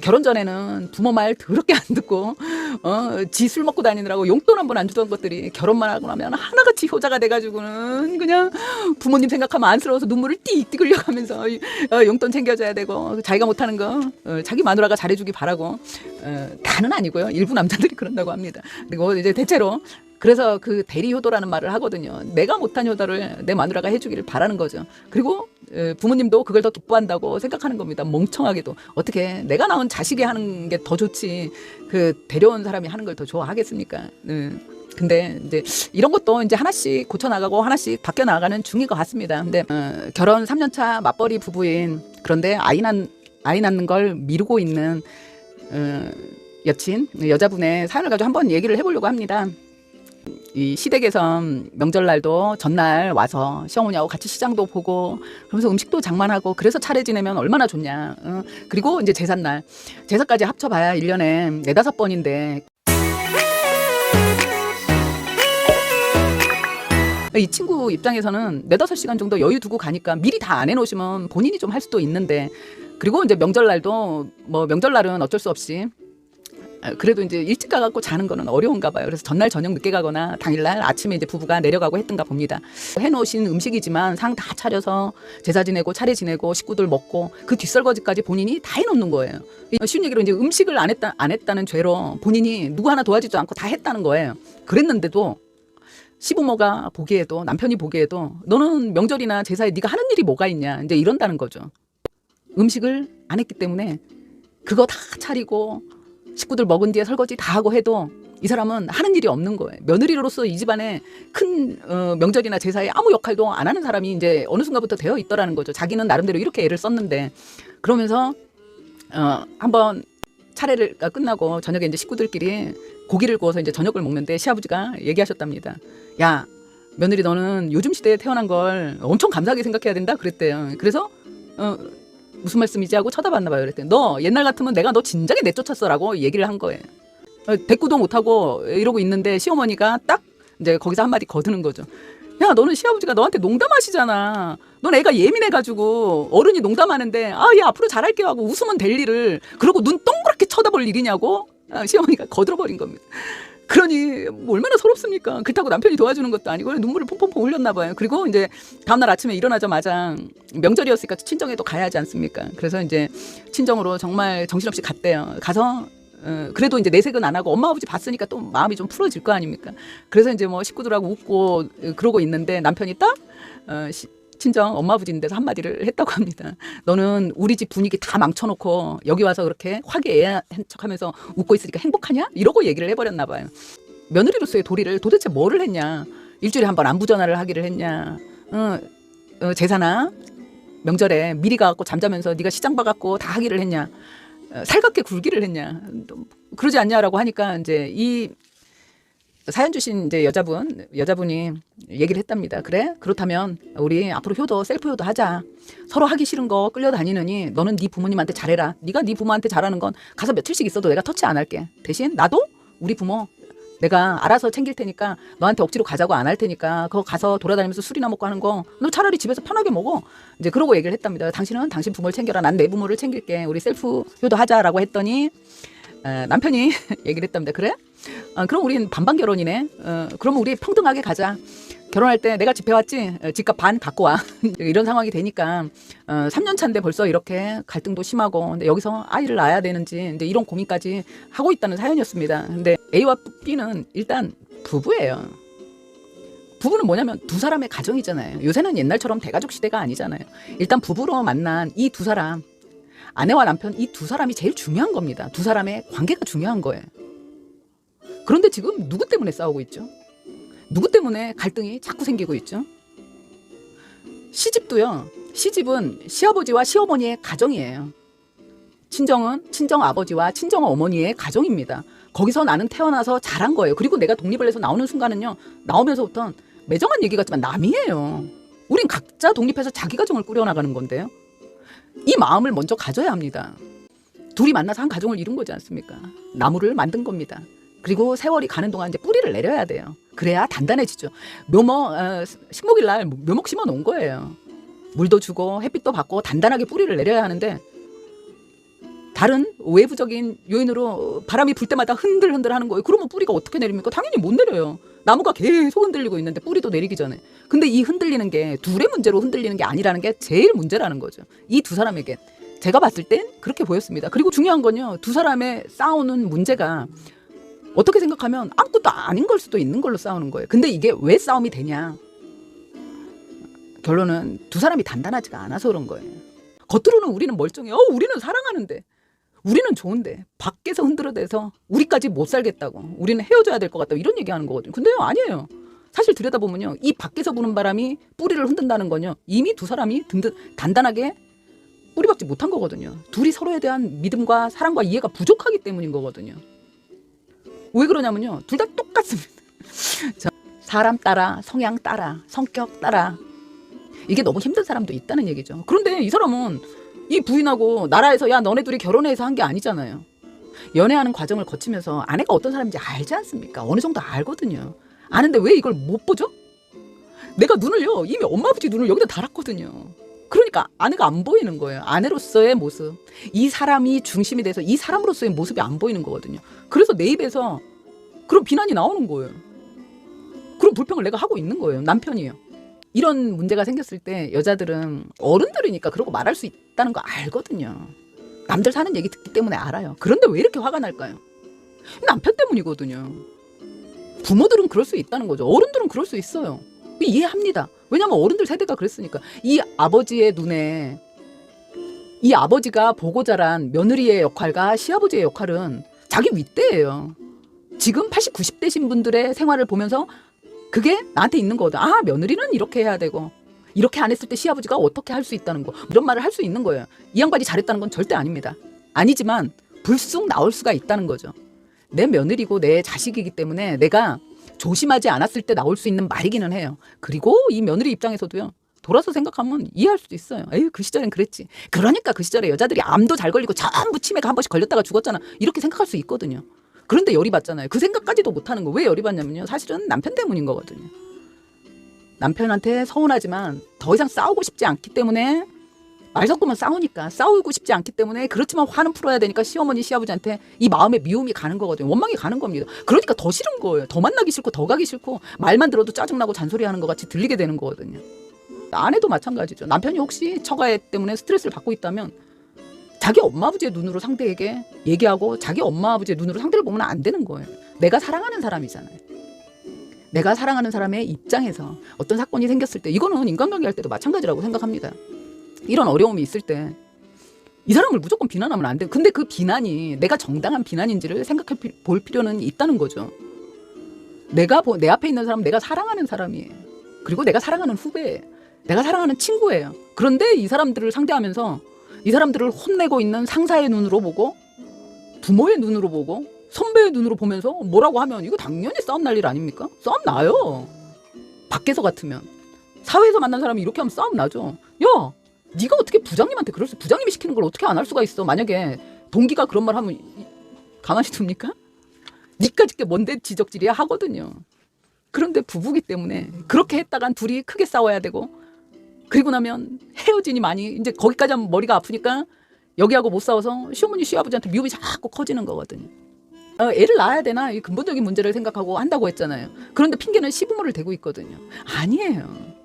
결혼 전에는 부모 말 더럽게 안 듣고 지 술 먹고 다니느라고 용돈 한 번 안 주던 것들이 결혼만 하고 나면 하나같이 효자가 돼가지고는 그냥 부모님 생각하면 안쓰러워서 눈물을 띠띠 흘려가면서 용돈 챙겨줘야 되고 자기가 못하는 거 자기 마누라가 잘해주기 바라고 다는 아니고요. 일부 남자들이 그런다고 합니다. 그리고 이제 대체로 그래서 그 대리 효도라는 말을 하거든요. 내가 못한 효도를 내 마누라가 해주기를 바라는 거죠. 그리고 부모님도 그걸 더 기뻐한다고 생각하는 겁니다. 멍청하게도. 어떻게 내가 낳은 자식이 하는 게 더 좋지 그 데려온 사람이 하는 걸 더 좋아하겠습니까? 근데 이제 이런 것도 이제 하나씩 고쳐나가고 하나씩 바뀌어나가는 중인 것 같습니다. 근데 결혼 3년차 맞벌이 부부인 그런데 아이 낳는 걸 미루고 있는 여자분의 사연을 가지고 한번 얘기를 해보려고 합니다. 이 시댁에서 명절날도 전날 와서 시어머니하고 같이 시장도 보고 그러면서 음식도 장만하고 그래서 차례 지내면 얼마나 좋냐. 그리고 이제 제삿날 제사까지 합쳐봐야 1년에 4-5번인데 이 친구 입장에서는 4-5시간 정도 여유 두고 가니까 미리 다 안 해놓으시면 본인이 좀 할 수도 있는데 그리고 이제 명절날도 뭐 명절날은 어쩔 수 없이 그래도 이제 일찍 가갖고 자는 거는 어려운가 봐요. 그래서 전날 저녁 늦게 가거나 당일날 아침에 이제 부부가 내려가고 했던가 봅니다. 해놓으신 음식이지만 상 다 차려서 제사 지내고 차례 지내고 식구들 먹고 그 뒷설거지까지 본인이 다 해놓는 거예요. 쉬운 얘기로 이제 음식을 안 했다는 죄로 본인이 누구 하나 도와주지 않고 다 했다는 거예요. 그랬는데도 시부모가 보기에도 남편이 보기에도 너는 명절이나 제사에 네가 하는 일이 뭐가 있냐 이제 이런다는 거죠. 음식을 안 했기 때문에 그거 다 차리고 식구들 먹은 뒤에 설거지 다 하고 해도 이 사람은 하는 일이 없는 거예요. 며느리로서 이 집안에 큰 명절이나 제사에 아무 역할도 안 하는 사람이 이제 어느 순간부터 되어 있더라는 거죠. 자기는 나름대로 이렇게 애를 썼는데 그러면서 한번 차례를 끝나고 저녁에 이제 식구들끼리 고기를 구워서 이제 저녁을 먹는데 시아버지가 얘기하셨답니다. 야, 며느리 너는 요즘 시대에 태어난 걸 엄청 감사하게 생각해야 된다 그랬대요. 그래서 무슨 말씀이지 하고 쳐다봤나 봐요. 그랬더니 너 옛날 같으면 내가 너 진작에 내쫓았어라고 얘기를 한 거예요. 대꾸도 못하고 이러고 있는데 시어머니가 딱 이제 거기서 한마디 거드는 거죠. 야, 너는 시아버지가 너한테 농담하시잖아. 넌 애가 예민해가지고 어른이 농담하는데 얘 앞으로 잘할게 하고 웃으면 될 일을 그러고 눈 동그랗게 쳐다볼 일이냐고 시어머니가 거들어버린 겁니다. 그러니 얼마나 서럽습니까? 그렇다고 남편이 도와주는 것도 아니고 눈물을 퐁퐁퐁 흘렸나 봐요. 그리고 이제 다음날 아침에 일어나자마자 명절이었으니까 친정에도 가야 하지 않습니까? 그래서 이제 친정으로 정말 정신없이 갔대요. 가서 그래도 이제 내색은 안 하고 엄마 아버지 봤으니까 또 마음이 좀 풀어질 거 아닙니까? 그래서 이제 뭐 식구들하고 웃고 그러고 있는데 남편이 딱 친정 엄마 아버지 있는 데서 한마디를 했다고 합니다. 너는 우리 집 분위기 다 망쳐놓고 여기 와서 그렇게 화기애애한 척하면서 웃고 있으니까 행복하냐? 이러고 얘기를 해버렸나 봐요. 며느리로서의 도리를 도대체 뭐를 했냐? 일주일에 한 번 안부 전화를 하기를 했냐? 제사나 명절에 미리 가갖고 잠자면서 네가 시장 봐갖고 다 하기를 했냐? 살갑게 굴기를 했냐? 그러지 않냐라고 하니까 이제 이 사연 주신 이제 여자분이 얘기를 했답니다. 그래? 그렇다면 우리 앞으로 효도 셀프 효도 하자. 서로 하기 싫은 거 끌려다니느니 너는 네 부모님한테 잘해라. 네가 네 부모한테 잘하는 건 가서 며칠씩 있어도 내가 터치 안 할게. 대신 나도 우리 부모 내가 알아서 챙길 테니까 너한테 억지로 가자고 안 할 테니까 그거 가서 돌아다니면서 술이나 먹고 하는 거 너 차라리 집에서 편하게 먹어. 이제 그러고 얘기를 했답니다. 당신은 당신 부모를 챙겨라. 난 내 부모를 챙길게. 우리 셀프 효도 하자라고 했더니 남편이 얘기를 했답니다. 그래? 그럼 우린 반반 결혼이네. 그러면 우리 평등하게 가자. 결혼할 때 내가 집 해왔지? 집값 반 갖고 와. 이런 상황이 되니까 3년 차인데 벌써 이렇게 갈등도 심하고 근데 여기서 아이를 낳아야 되는지 이제 이런 고민까지 하고 있다는 사연이었습니다. 근데 A와 B는 일단 부부예요. 부부는 뭐냐면 두 사람의 가정이잖아요. 요새는 옛날처럼 대가족 시대가 아니잖아요. 일단 부부로 만난 이 두 사람 아내와 남편 이 두 사람이 제일 중요한 겁니다. 두 사람의 관계가 중요한 거예요. 그런데 지금 누구 때문에 싸우고 있죠? 누구 때문에 갈등이 자꾸 생기고 있죠? 시집도요. 시집은 시아버지와 시어머니의 가정이에요. 친정은 친정 아버지와 친정 어머니의 가정입니다. 거기서 나는 태어나서 자란 거예요. 그리고 내가 독립을 해서 나오는 순간은요. 나오면서부터 매정한 얘기 같지만 남이에요. 우린 각자 독립해서 자기 가정을 꾸려나가는 건데요. 이 마음을 먼저 가져야 합니다. 둘이 만나서 한 가정을 이룬 거지 않습니까? 나무를 만든 겁니다. 그리고 세월이 가는 동안 이제 뿌리를 내려야 돼요. 그래야 단단해지죠. 식목일 날 묘목 심어 놓은 거예요. 물도 주고 햇빛도 받고 단단하게 뿌리를 내려야 하는데 다른 외부적인 요인으로 바람이 불 때마다 흔들흔들 하는 거예요. 그러면 뿌리가 어떻게 내립니까? 당연히 못 내려요. 나무가 계속 흔들리고 있는데 뿌리도 내리기 전에. 근데 이 흔들리는 게 둘의 문제로 흔들리는 게 아니라는 게 제일 문제라는 거죠. 이 두 사람에게 제가 봤을 땐 그렇게 보였습니다. 그리고 중요한 건요, 두 사람의 싸우는 문제가 어떻게 생각하면 아무것도 아닌 걸 수도 있는 걸로 싸우는 거예요. 근데 이게 왜 싸움이 되냐? 결론은 두 사람이 단단하지가 않아서 그런 거예요. 겉으로는 우리는 멀쩡해. 우리는 사랑하는데, 우리는 좋은데 밖에서 흔들어대서 우리까지 못 살겠다고, 우리는 헤어져야 될 것 같다고 이런 얘기하는 거거든요. 근데요, 아니에요. 사실 들여다보면요, 이 밖에서 부는 바람이 뿌리를 흔든다는 건요, 이미 두 사람이 단단하게 뿌리박지 못한 거거든요. 둘이 서로에 대한 믿음과 사랑과 이해가 부족하기 때문인 거거든요. 왜 그러냐면요, 둘 다 똑같습니다. 사람 따라, 성향 따라, 성격 따라, 이게 너무 힘든 사람도 있다는 얘기죠. 그런데 이 사람은 이 부인하고 나라에서 야 너네 둘이 결혼해서 한 게 아니잖아요. 연애하는 과정을 거치면서 아내가 어떤 사람인지 알지 않습니까? 어느 정도 알거든요. 아는데 왜 이걸 못 보죠? 내가 눈을요, 이미 엄마 아버지 눈을 여기다 달았거든요. 그러니까 아내가 안 보이는 거예요. 아내로서의 모습, 이 사람이 중심이 돼서 이 사람으로서의 모습이 안 보이는 거거든요. 그래서 내 입에서 그런 비난이 나오는 거예요. 그런 불평을 내가 하고 있는 거예요. 남편이요. 이런 문제가 생겼을 때 여자들은 어른들이니까 그러고 말할 수 있다는 거 알거든요. 남들 사는 얘기 듣기 때문에 알아요. 그런데 왜 이렇게 화가 날까요? 남편 때문이거든요. 부모들은 그럴 수 있다는 거죠. 어른들은 그럴 수 있어요. 이해합니다. 왜냐하면 어른들 세대가 그랬으니까. 이 아버지의 눈에, 이 아버지가 보고 자란 며느리의 역할과 시아버지의 역할은 자기 윗대예요. 지금 80, 90대신 분들의 생활을 보면서 그게 나한테 있는 거거든. 아, 며느리는 이렇게 해야 되고, 이렇게 안 했을 때 시아버지가 어떻게 할 수 있다는 거, 이런 말을 할 수 있는 거예요. 이 양반이 잘했다는 건 절대 아닙니다. 아니지만 불쑥 나올 수가 있다는 거죠. 내 며느리고 내 자식이기 때문에 내가 조심하지 않았을 때 나올 수 있는 말이기는 해요. 그리고 이 며느리 입장에서도요, 돌아서 생각하면 이해할 수도 있어요. 에휴, 그 시절엔 그랬지. 그러니까 그 시절에 여자들이 암도 잘 걸리고 전부 치매가 한 번씩 걸렸다가 죽었잖아. 이렇게 생각할 수 있거든요. 그런데 열이 받잖아요. 그 생각까지도 못하는 거. 왜 열이 받냐면요, 사실은 남편 때문인 거거든요. 남편한테 서운하지만 더 이상 싸우고 싶지 않기 때문에, 말 섞으면 싸우니까 싸우고 싶지 않기 때문에, 그렇지만 화는 풀어야 되니까 시어머니 시아버지한테 이 마음의 미움이 가는 거거든요. 원망이 가는 겁니다. 그러니까 더 싫은 거예요. 더 만나기 싫고 더 가기 싫고 말만 들어도 짜증나고 잔소리하는 것 같이 들리게 되는 거거든요. 아내도 마찬가지죠. 남편이 혹시 처가애 때문에 스트레스를 받고 있다면 자기 엄마 아버지의 눈으로 상대에게 얘기하고 자기 엄마 아버지의 눈으로 상대를 보면 안 되는 거예요. 내가 사랑하는 사람이잖아요. 내가 사랑하는 사람의 입장에서 어떤 사건이 생겼을 때, 이거는 인간관계 할 때도 마찬가지라고 생각합니다. 이런 어려움이 있을 때 이 사람을 무조건 비난하면 안 돼요. 근데 그 비난이 내가 정당한 비난인지를 생각해 볼 필요는 있다는 거죠. 내 앞에 있는 사람은 내가 사랑하는 사람이에요. 그리고 내가 사랑하는 후배예요. 내가 사랑하는 친구예요. 그런데 이 사람들을 상대하면서 이 사람들을 혼내고 있는 상사의 눈으로 보고, 부모의 눈으로 보고, 선배의 눈으로 보면서 뭐라고 하면 이거 당연히 싸움 날 일 아닙니까? 싸움 나요. 밖에서 같으면. 사회에서 만난 사람이 이렇게 하면 싸움 나죠. 야, 네가 어떻게 부장님한테 그럴 수, 부장님이 시키는 걸 어떻게 안 할 수가 있어. 만약에 동기가 그런 말 하면 가만히 둡니까? 니까짓 게 뭔데 지적질이야 하거든요. 그런데 부부기 때문에 그렇게 했다간 둘이 크게 싸워야 되고, 그리고 나면 헤어지니 많이, 이제 거기까지 하면 머리가 아프니까 여기하고 못 싸워서 시어머니 시아버지한테 미움이 자꾸 커지는 거거든요. 애를 낳아야 되나, 이 근본적인 문제를 생각하고 한다고 했잖아요. 그런데 핑계는 시부모를 대고 있거든요. 아니에요.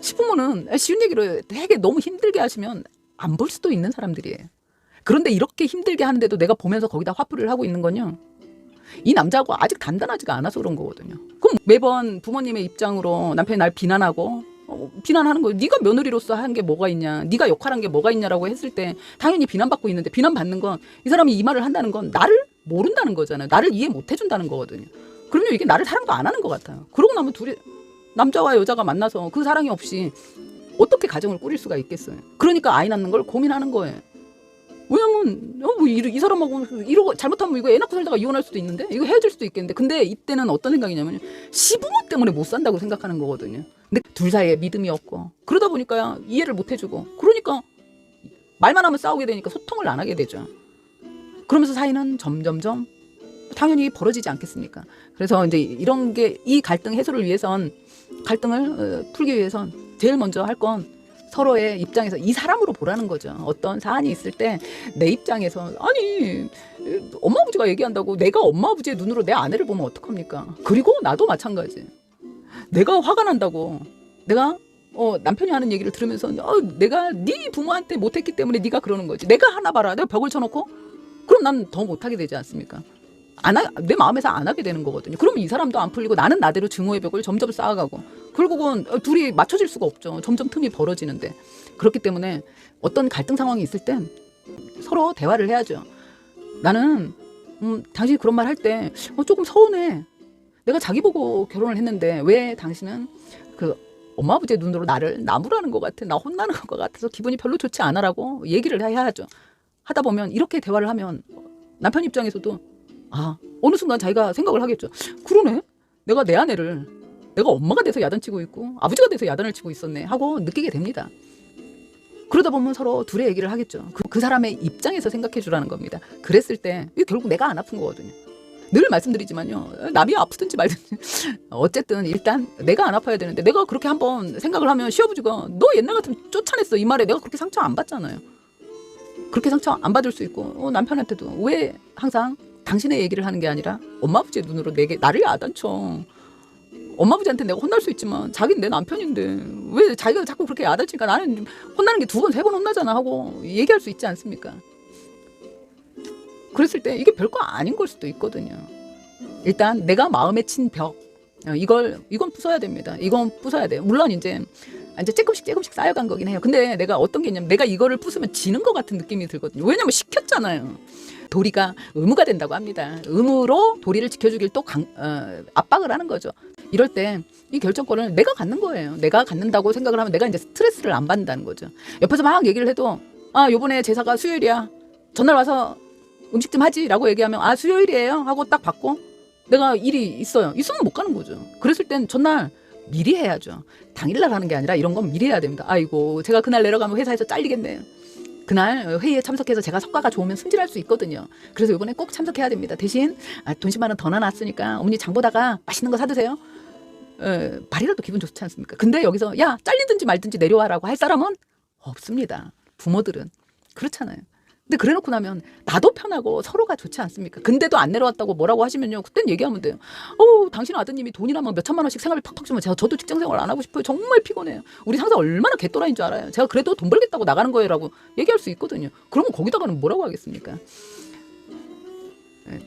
시부모는 쉬운 얘기로 되게 너무 힘들게 하시면 안 볼 수도 있는 사람들이에요. 그런데 이렇게 힘들게 하는데도 내가 보면서 거기다 화풀이를 하고 있는 건요, 이 남자하고 아직 단단하지가 않아서 그런 거거든요. 그럼 매번 부모님의 입장으로 남편이 날 비난하고, 비난하는 거예요. 네가 며느리로서 한 게 뭐가 있냐, 네가 역할한 게 뭐가 있냐라고 했을 때 당연히 비난받고 있는데, 비난받는 건 이 사람이 이 말을 한다는 건 나를 모른다는 거잖아요. 나를 이해 못 해준다는 거거든요. 그러면 이게 나를 사랑도 안 하는 것 같아요. 그러고 나면 둘이, 남자와 여자가 만나서 그 사랑이 없이 어떻게 가정을 꾸릴 수가 있겠어요. 그러니까 아이 낳는 걸 고민하는 거예요. 왜냐면 이 사람하고 이러고 잘못하면 이거 애 낳고 살다가 이혼할 수도 있는데, 이거 헤어질 수도 있겠는데, 근데 이때는 어떤 생각이냐면 시부모 때문에 못 산다고 생각하는 거거든요. 근데 둘 사이에 믿음이 없고, 그러다 보니까 이해를 못 해주고, 그러니까 말만 하면 싸우게 되니까 소통을 안 하게 되죠. 그러면서 사이는 점점점 당연히 벌어지지 않겠습니까? 그래서 이제 이런 게, 이 갈등 해소를 위해선, 갈등을 풀기 위해선 제일 먼저 할 건 서로의 입장에서 이 사람으로 보라는 거죠. 어떤 사안이 있을 때 내 입장에서 아니 엄마 아버지가 얘기한다고 내가 엄마 아버지의 눈으로 내 아내를 보면 어떡합니까? 그리고 나도 마찬가지. 내가 화가 난다고 내가 남편이 하는 얘기를 들으면서 내가 네 부모한테 못했기 때문에 네가 그러는 거지. 내가 하나 봐라. 내가 벽을 쳐놓고 그럼 난 더 못하게 되지 않습니까? 내 마음에서 안 하게 되는 거거든요. 그러면 이 사람도 안 풀리고 나는 나대로 증오의 벽을 점점 쌓아가고 결국은 둘이 맞춰질 수가 없죠. 점점 틈이 벌어지는데. 그렇기 때문에 어떤 갈등 상황이 있을 땐 서로 대화를 해야죠. 나는 당신이 그런 말 할 때 조금 서운해. 내가 자기 보고 결혼을 했는데 왜 당신은 그 엄마 아버지의 눈으로 나를 나무라는 것 같아. 나 혼나는 것 같아서 기분이 별로 좋지 않아라고 얘기를 해야죠. 하다 보면 이렇게 대화를 하면 남편 입장에서도 어느 순간 자기가 생각을 하겠죠. 그러네. 내가 내 아내를 내가 엄마가 돼서 야단치고 있고 아버지가 돼서 야단을 치고 있었네 하고 느끼게 됩니다. 그러다 보면 서로 둘의 얘기를 하겠죠. 그 사람의 입장에서 생각해 주라는 겁니다. 그랬을 때 결국 내가 안 아픈 거거든요. 늘 말씀드리지만요. 남이 아프든지 말든지 어쨌든 일단 내가 안 아파야 되는데 내가 그렇게 한번 생각을 하면 시아버지가 너 옛날 같으면 쫓아냈어 이 말에 내가 그렇게 상처 안 받잖아요. 그렇게 상처 안 받을 수 있고 남편한테도 왜 항상 당신의 얘기를 하는 게 아니라 엄마 아버지의 눈으로 나를 야단쳐. 엄마 아버지한테 내가 혼날 수 있지만 자기는 내 남편인데 왜 자기가 자꾸 그렇게 야단치니까 나는 혼나는 게 2번 3번 혼나잖아 하고 얘기할 수 있지 않습니까? 그랬을 때 이게 별거 아닌 걸 수도 있거든요. 일단 내가 마음에 친 벽 이건 부숴야 됩니다. 이건 부숴야 돼요. 물론 이제 조금씩 쌓여간 거긴 해요. 근데 내가 어떤 게 있냐면 내가 이거를 부수면 지는 것 같은 느낌이 들거든요. 왜냐면 시켰잖아요. 도리가 의무가 된다고 합니다. 의무로 도리를 지켜주길 또 압박을 하는 거죠. 이럴 때 이 결정권을 내가 갖는 거예요. 내가 갖는다고 생각을 하면 내가 이제 스트레스를 안 받는다는 거죠. 옆에서 막 얘기를 해도 요번에 제사가 수요일이야. 전날 와서 음식 좀 하지라고 얘기하면 수요일이에요 하고 딱 받고 내가 일이 있어요. 있으면 못 가는 거죠. 그랬을 땐 전날 미리 해야죠. 당일날 하는 게 아니라 이런 건 미리 해야 됩니다. 아이고 제가 그날 내려가면 회사에서 잘리겠네요. 그날 회의에 참석해서 제가 성과가 좋으면 승진할 수 있거든요. 그래서 이번에 꼭 참석해야 됩니다. 대신 돈 10만 원 더 넣어놨으니까 어머니 장 보다가 맛있는 거 사드세요. 말이라도 기분 좋지 않습니까? 근데 여기서 야 잘리든지 말든지 내려와라고 할 사람은 없습니다. 부모들은 그렇잖아요. 근데 그래놓고 나면 나도 편하고 서로가 좋지 않습니까? 근데도 안 내려왔다고 뭐라고 하시면요. 그땐 얘기하면 돼요. 당신 아드님이 돈이나 막 몇천만 원씩 생활비 팍팍 주면 저도 직장 생활 안 하고 싶어요. 정말 피곤해요. 우리 상사 얼마나 개또라인 줄 알아요. 제가 그래도 돈 벌겠다고 나가는 거예요 라고 얘기할 수 있거든요. 그러면 거기다가는 뭐라고 하겠습니까?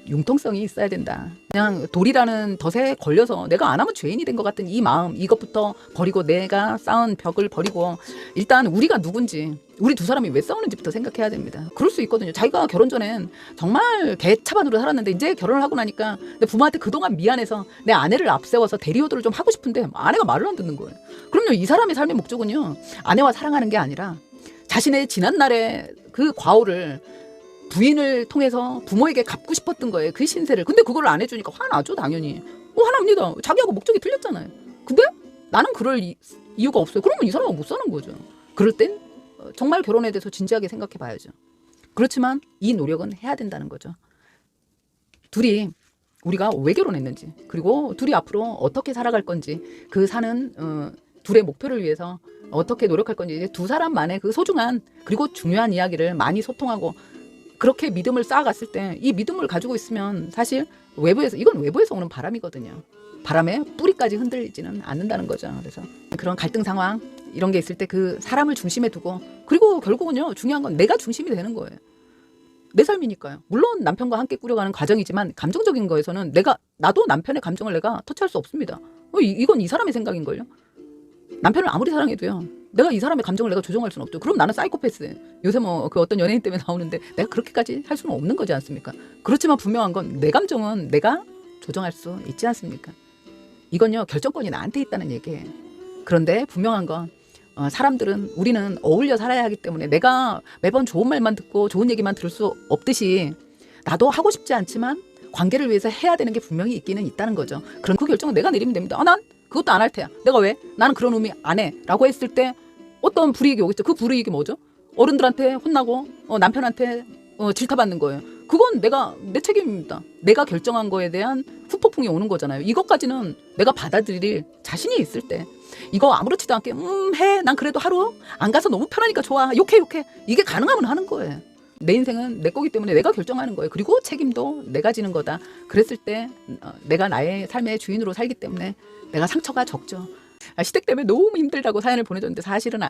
융통성이 있어야 된다. 그냥 돌이라는 덫에 걸려서 내가 안 하면 죄인이 된 것 같은 이 마음 이것부터 버리고 내가 쌓은 벽을 버리고 일단 우리가 누군지 우리 두 사람이 왜 싸우는지부터 생각해야 됩니다. 그럴 수 있거든요. 자기가 결혼 전엔 정말 개차반으로 살았는데 이제 결혼을 하고 나니까 내 부모한테 그동안 미안해서 내 아내를 앞세워서 대리효도를 좀 하고 싶은데 아내가 말을 안 듣는 거예요. 그럼요. 이 사람의 삶의 목적은요. 아내와 사랑하는 게 아니라 자신의 지난날의 그 과오를 부인을 통해서 부모에게 갚고 싶었던 거예요. 그 신세를. 근데 그걸 안 해주니까 화나죠 당연히. 화납니다. 자기하고 목적이 틀렸잖아요. 근데 나는 그럴 이유가 없어요. 그러면 이 사람은 못 사는 거죠. 그럴 땐 정말 결혼에 대해서 진지하게 생각해 봐야죠. 그렇지만 이 노력은 해야 된다는 거죠. 둘이 우리가 왜 결혼했는지 그리고 둘이 앞으로 어떻게 살아갈 건지 그 사는 둘의 목표를 위해서 어떻게 노력할 건지 이제 두 사람만의 그 소중한 그리고 중요한 이야기를 많이 소통하고 그렇게 믿음을 쌓아갔을 때 이 믿음을 가지고 있으면 사실 이건 외부에서 오는 바람이거든요. 바람에 뿌리까지 흔들리지는 않는다는 거죠. 그래서 그런 갈등 상황 이런 게 있을 때 그 사람을 중심에 두고 그리고 결국은요 중요한 건 내가 중심이 되는 거예요. 내 삶이니까요. 물론 남편과 함께 꾸려가는 과정이지만 감정적인 거에서는 나도 남편의 감정을 내가 터치할 수 없습니다. 이건 이 사람의 생각인걸요. 남편을 아무리 사랑해도요. 내가 이 사람의 감정을 내가 조정할 수는 없죠. 그럼 나는 사이코패스. 요새 그 어떤 연예인 때문에 나오는데 내가 그렇게까지 할 수는 없는 거지 않습니까? 그렇지만 분명한 건 내 감정은 내가 조정할 수 있지 않습니까? 이건요 결정권이 나한테 있다는 얘기예요. 그런데 분명한 건 우리는 어울려 살아야 하기 때문에 내가 매번 좋은 말만 듣고 좋은 얘기만 들을 수 없듯이 나도 하고 싶지 않지만 관계를 위해서 해야 되는 게 분명히 있기는 있다는 거죠. 그럼 그 결정은 내가 내리면 됩니다. 난 그것도 안 할 테야. 내가 왜? 나는 그런 의미 안 해. 라고 했을 때 어떤 불이익이 오겠죠. 그 불이익이 뭐죠? 어른들한테 혼나고 남편한테 질타받는 거예요. 그건 내 책임입니다. 내가 결정한 거에 대한 후폭풍이 오는 거잖아요. 이것까지는 내가 받아들일 자신이 있을 때 이거 아무렇지도 않게 해. 난 그래도 하루 안 가서 너무 편하니까 좋아. 욕해. 이게 가능하면 하는 거예요. 내 인생은 내 거기 때문에 내가 결정하는 거예요. 그리고 책임도 내가 지는 거다. 그랬을 때 내가 나의 삶의 주인으로 살기 때문에 내가 상처가 적죠. 시댁 때문에 너무 힘들다고 사연을 보내줬는데 사실은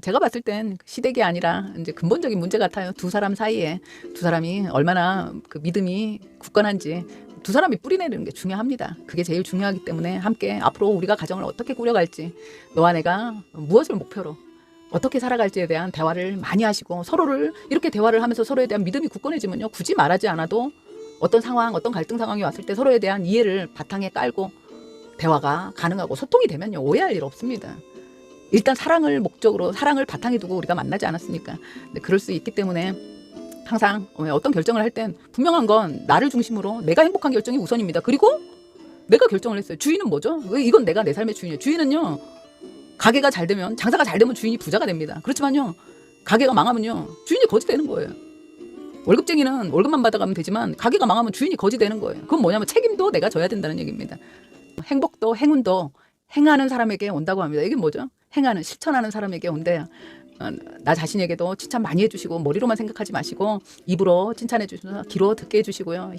제가 봤을 땐 시댁이 아니라 이제 근본적인 문제 같아요. 두 사람 사이에 두 사람이 얼마나 그 믿음이 굳건한지 두 사람이 뿌리내리는 게 중요합니다. 그게 제일 중요하기 때문에 함께 앞으로 우리가 가정을 어떻게 꾸려갈지 너와 내가 무엇을 목표로 어떻게 살아갈지에 대한 대화를 많이 하시고 서로를 이렇게 대화를 하면서 서로에 대한 믿음이 굳건해지면요. 굳이 말하지 않아도 어떤 상황, 어떤 갈등 상황이 왔을 때 서로에 대한 이해를 바탕에 깔고 대화가 가능하고 소통이 되면요. 오해할 일 없습니다. 일단 사랑을 목적으로 사랑을 바탕에 두고 우리가 만나지 않았습니까? 근데 그럴 수 있기 때문에 항상 어떤 결정을 할 땐 분명한 건 나를 중심으로 내가 행복한 결정이 우선입니다. 그리고 내가 결정을 했어요. 주인은 뭐죠? 이건 내가 내 삶의 주인이에요. 주인은요. 가게가 잘 되면 장사가 잘 되면 주인이 부자가 됩니다. 그렇지만요. 가게가 망하면요. 주인이 거지 되는 거예요. 월급쟁이는 월급만 받아가면 되지만 가게가 망하면 주인이 거지 되는 거예요. 그건 뭐냐면 책임도 내가 져야 된다는 얘기입니다. 행복도 행운도 행하는 사람에게 온다고 합니다. 이게 뭐죠? 행하는 실천하는 사람에게 온대요. 나 자신에게도 칭찬 많이 해주시고 머리로만 생각하지 마시고 입으로 칭찬해 주셔서 귀로 듣게 해주시고요.